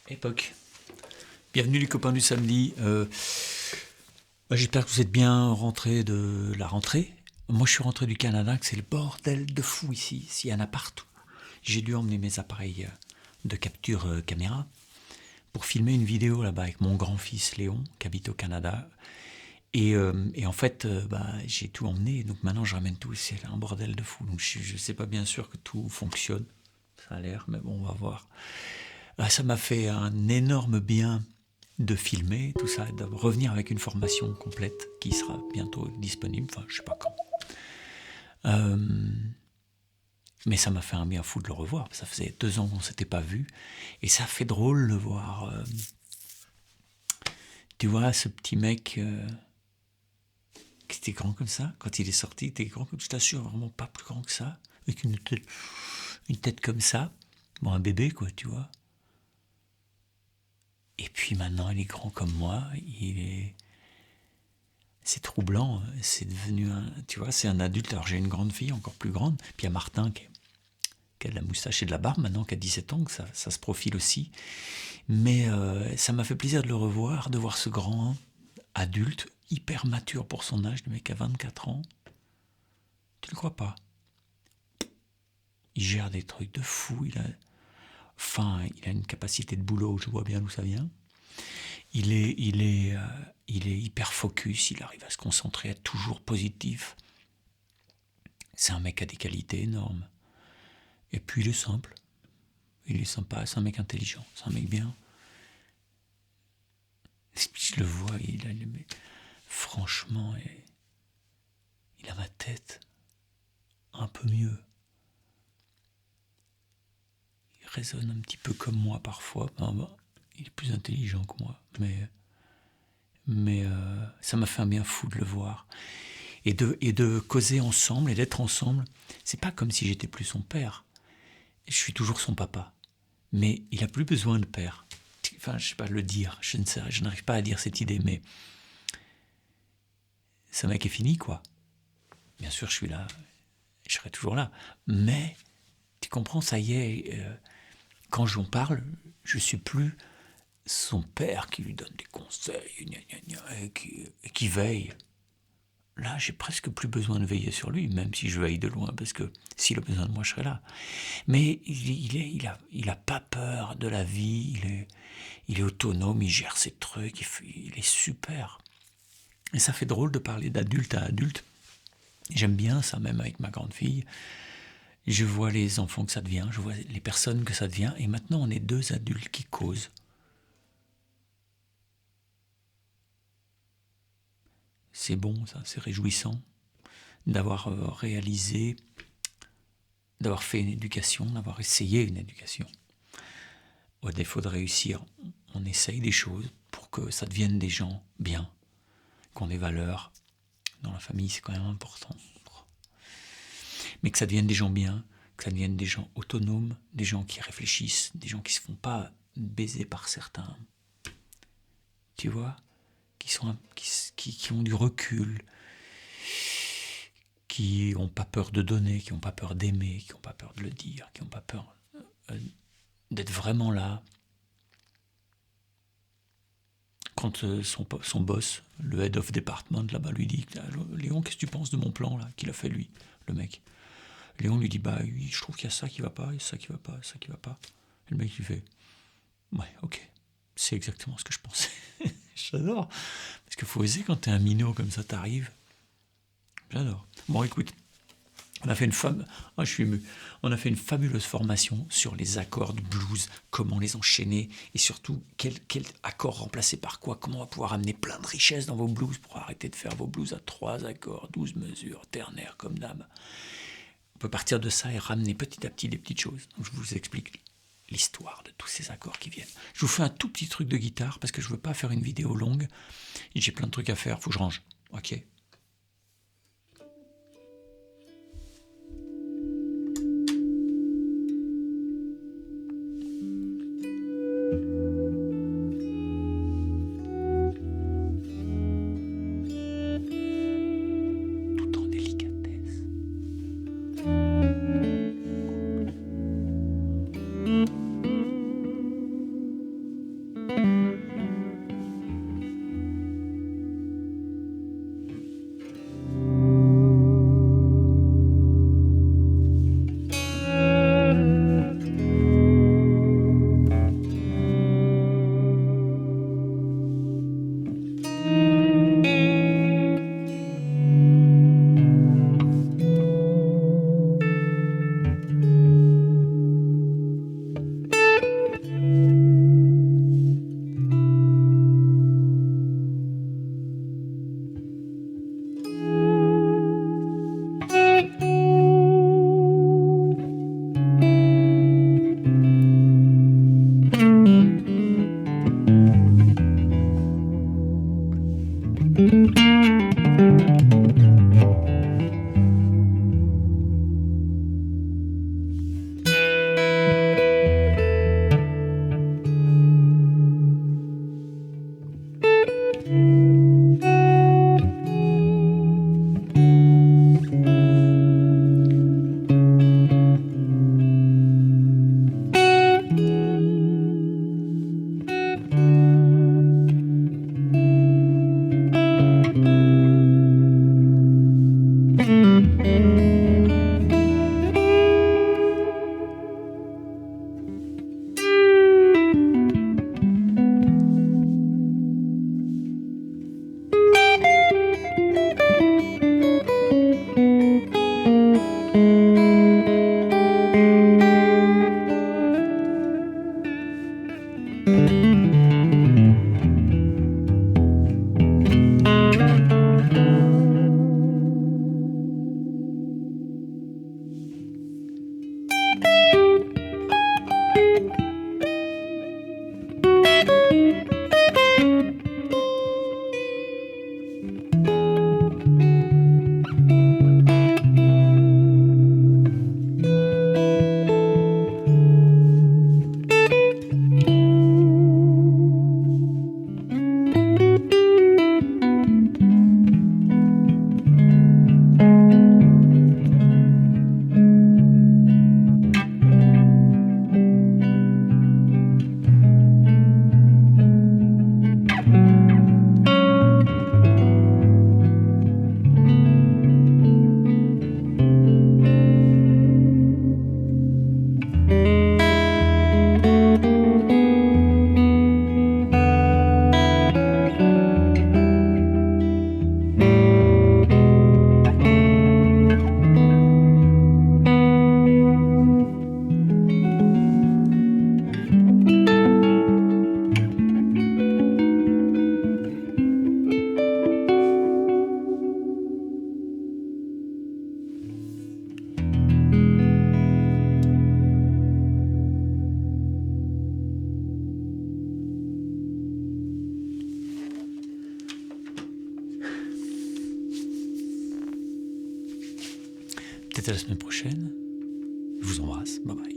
Époque. Bienvenue les copains du samedi. J'espère que vous êtes bien rentrés de la rentrée. Moi je suis rentré du Canada, que c'est le bordel de fou ici. S'il y en a partout. J'ai dû emmener mes appareils de capture caméra pour filmer une vidéo là-bas avec mon grand-fils Léon qui habite au Canada. Et en fait, j'ai tout emmené, donc maintenant je ramène tout. C'est un bordel de fou. Donc je ne sais pas bien sûr que tout fonctionne. Ça a l'air, mais bon, on va voir. Ça m'a fait un énorme bien de filmer tout ça, de revenir avec une formation complète qui sera bientôt disponible, enfin je sais pas quand. Mais ça m'a fait un bien fou de le revoir, ça faisait 2 ans qu'on s'était pas vu, et ça fait drôle de le voir. Tu vois, ce petit mec qui était grand comme ça, quand il est sorti, il était grand comme, je t'assure, vraiment pas plus grand que ça, avec une tête comme ça, bon un bébé quoi, tu vois. Et puis maintenant, il est grand comme moi. C'est troublant. C'est devenu tu vois, c'est un adulte. Alors j'ai une grande fille, encore plus grande. Puis il y a Martin qui a de la moustache et de la barbe maintenant, qui a 17 ans, que ça se profile aussi. Mais ça m'a fait plaisir de le revoir, de voir ce grand adulte, hyper mature pour son âge, le mec a 24 ans. Tu le crois pas? Il gère des trucs de fou. Il a une capacité de boulot, je vois bien d'où ça vient. Il est hyper focus, il arrive à se concentrer, à être toujours positif. C'est un mec à des qualités énormes. Et puis il est simple, il est sympa, c'est un mec intelligent, c'est un mec bien. Et puis je le vois, franchement, il a ma tête un peu mieux. Il raisonne un petit peu comme moi parfois. Il est plus intelligent que moi, mais ça m'a fait un bien fou de le voir. Et de causer ensemble et d'être ensemble. C'est pas comme si j'étais plus son père. Je suis toujours son papa. Mais il a plus besoin de père. Enfin, je sais pas le dire. Je n'arrive pas à dire cette idée, mais ce mec est fini, quoi. Bien sûr, je suis là. Je serai toujours là. Mais, tu comprends, ça y est, quand j'en parle, je suis plus son père qui lui donne des conseils, et qui veille. Là, j'ai presque plus besoin de veiller sur lui, même si je veille de loin, parce que s'il a besoin de moi, je serai là. Mais il a pas peur de la vie, il est autonome, il gère ses trucs, il est super. Et ça fait drôle de parler d'adulte à adulte. J'aime bien ça, même avec ma grande fille. Je vois les enfants que ça devient, je vois les personnes que ça devient, et maintenant on est 2 adultes qui causent. C'est bon, ça, c'est réjouissant d'avoir réalisé, d'avoir fait une éducation, d'avoir essayé une éducation. Au défaut de réussir, on essaye des choses pour que ça devienne des gens bien, qu'on ait valeur. Dans la famille, c'est quand même important. Mais que ça devienne des gens bien, que ça devienne des gens autonomes, des gens qui réfléchissent, des gens qui se font pas baiser par certains. Tu vois, qui ont du recul, qui n'ont pas peur de donner, qui n'ont pas peur d'aimer, qui n'ont pas peur de le dire, qui n'ont pas peur d'être vraiment là. Quand son boss, le head of department là-bas, lui dit Léon, qu'est-ce que tu penses de mon plan là qu'il a fait lui, le mec? Léon lui dit oui, je trouve qu'il y a ça qui va pas, et ça qui va pas, ça qui va pas. Et le mec lui fait ouais, ok, c'est exactement ce que je pensais. J'adore. Parce qu'il faut oser quand t'es un minot comme ça, t'arrives. J'adore. Bon, écoute, on a fait je suis ému. On a fait une fabuleuse formation sur les accords de blues, comment les enchaîner, et surtout quel accord remplacer par quoi, comment on va pouvoir amener plein de richesses dans vos blues pour arrêter de faire vos blues à 3 accords, 12 mesures, ternaire comme d'hab. On peut partir de ça et ramener petit à petit des petites choses. Donc je vous explique l'histoire de tous ces accords qui viennent. Je vous fais un tout petit truc de guitare parce que je veux pas faire une vidéo longue. Et j'ai plein de trucs à faire, faut que je range. Ok. Tout en délicatesse. Peut-être à la semaine prochaine. Je vous embrasse. Bye bye.